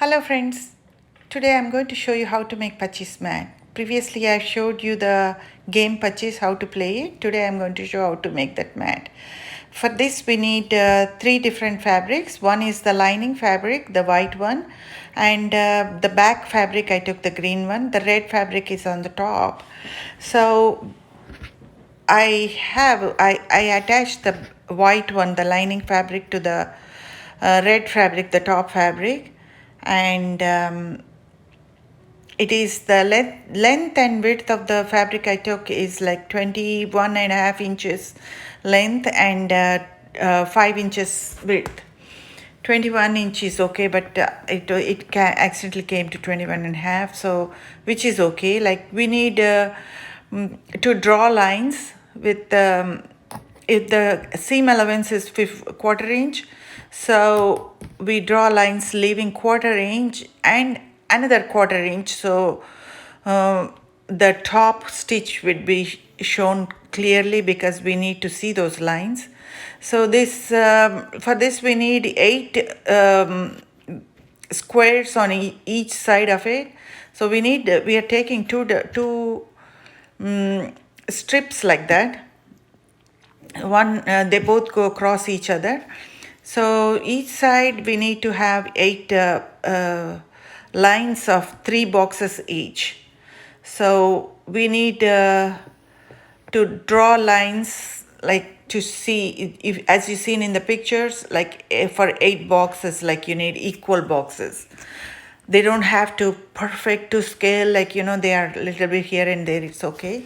Hello friends, today I'm going to show you how to make Pachchees mat. Previously I showed you the game Pachchees, how to play it. Today I'm going to show how to make that mat. For this we need three different fabrics. One is the lining fabric, the white one, and the back fabric I took the green one. The red fabric is on the top. So I attached the white one, the lining fabric, to the red fabric, the top fabric, and it is the length and width of the fabric I took is like 21.5 inches length and 5 inches width. 21 inches okay, but it accidentally came to 21 and a half, so which is okay. Like we need to draw lines with if the seam allowance is quarter inch, so we draw lines leaving quarter inch and another quarter inch, so the top stitch would be shown clearly because we need to see those lines. So this for this we need 8 squares on each side of it. So we are taking two strips like that. One they both go across each other. So each side we need to have 8 lines of 3 boxes each. So we need to draw lines like to see if, as you seen in the pictures, like for 8 boxes, like you need equal boxes. They don't have to perfect to scale, like they are a little bit here and there, it's okay,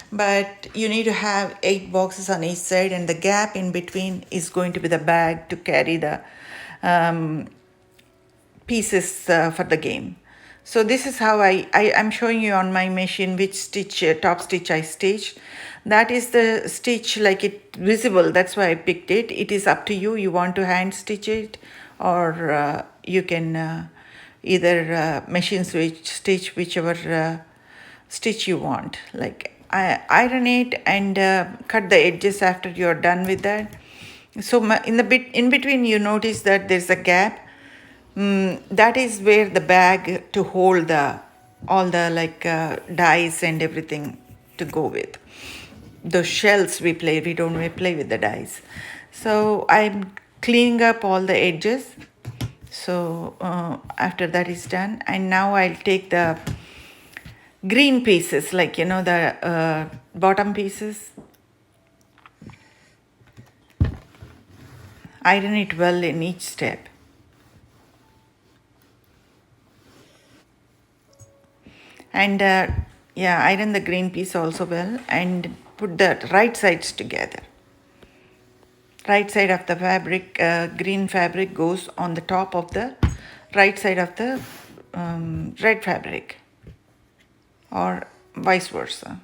but you need to have 8 boxes on each side, and the gap in between is going to be the bag to carry the pieces for the game. So this is how I'm showing you on my machine which stitch, top stitch I stitched. That is the stitch, like it visible, that's why I picked it. It is up to you, you want to hand stitch it, or you can either machine stitch whichever stitch you want. Like iron it and cut the edges after you're done with that. So in between you notice that there's a gap. That is where the bag to hold the all the dies and everything to go with. Those shells we don't play with the dies. So I'm cleaning up all the edges. So after that is done, and now I'll take the green pieces, like the bottom pieces, iron it well in each step. And iron the green piece also well, and put the right sides together. Right side of the fabric, green fabric goes on the top of the right side of the red fabric, or vice versa.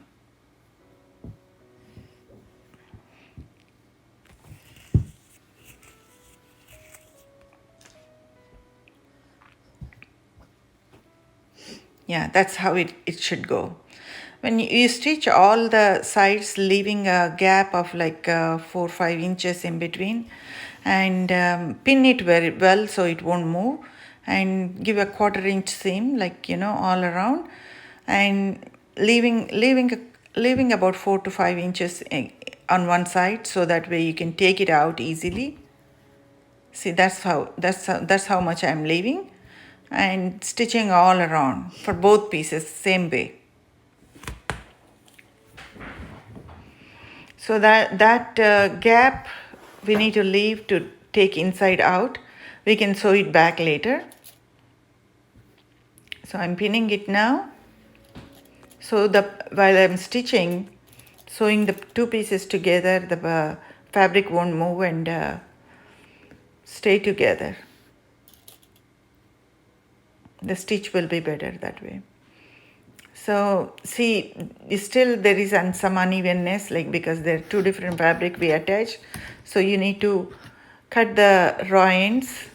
Yeah, that's how it should go. When you stitch all the sides, leaving a gap of 4-5 inches in between, and pin it very well so it won't move, and give a quarter inch seam, all around, and leaving about 4 to 5 inches on one side, so that way you can take it out easily. See, that's how much I'm leaving, and stitching all around for both pieces same way. So that gap we need to leave to take inside out. We can sew it back later. So I'm pinning it now. So while I'm stitching, sewing the two pieces together, the fabric won't move and stay together. The stitch will be better that way. So see, still there is some unevenness, because there are two different fabric we attach. So you need to cut the raw ends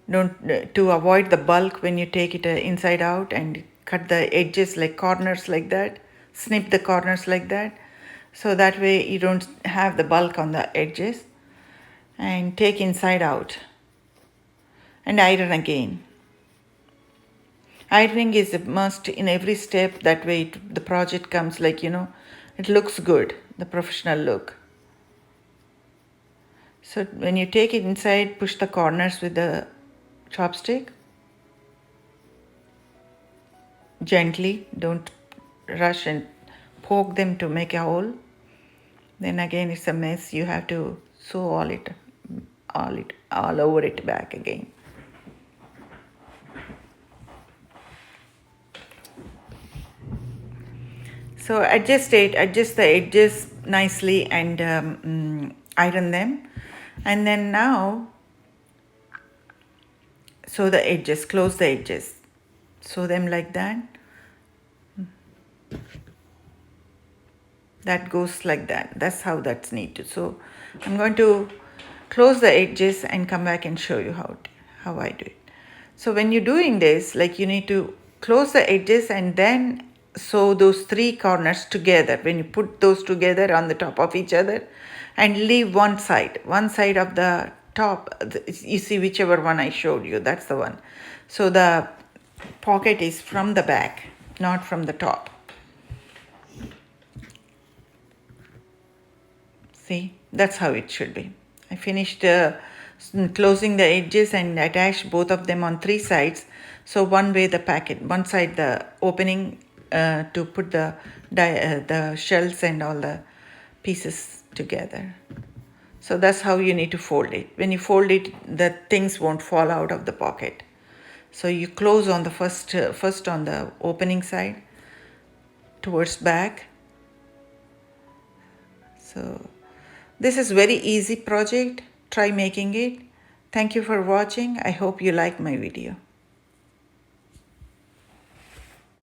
to avoid the bulk when you take it inside out, and cut the edges like corners like that. Snip the corners like that, so that way you don't have the bulk on the edges, and take inside out. and iron again. Ironing is a must in every step. That way the project comes like, it looks good, the professional look. So when you take it inside, push the corners with the chopstick. Gently, don't rush and poke them to make a hole. Then again it's a mess. You have to sew all over it back again. So adjust the edges nicely and iron them. And then now sew the edges, close the edges. Sew them like that. That goes like that. That's how that's needed. So I'm going to close the edges and come back and show you how I do it. So when you're doing this, like, you need to close the edges and then sew those three corners together. When you put those together on the top of each other and leave one side of the top, you see whichever one I showed you, that's the one. So the pocket is from the back, not from the top. See, that's how it should be. I finished closing the edges and attached both of them on three sides. So one side the opening to put the shells and all the pieces together. So that's how you need to fold it. When you fold it, the things won't fall out of the pocket. So you close on the first on the opening side towards back. So this is very easy project. Try making it. Thank you for watching. I hope you like my video.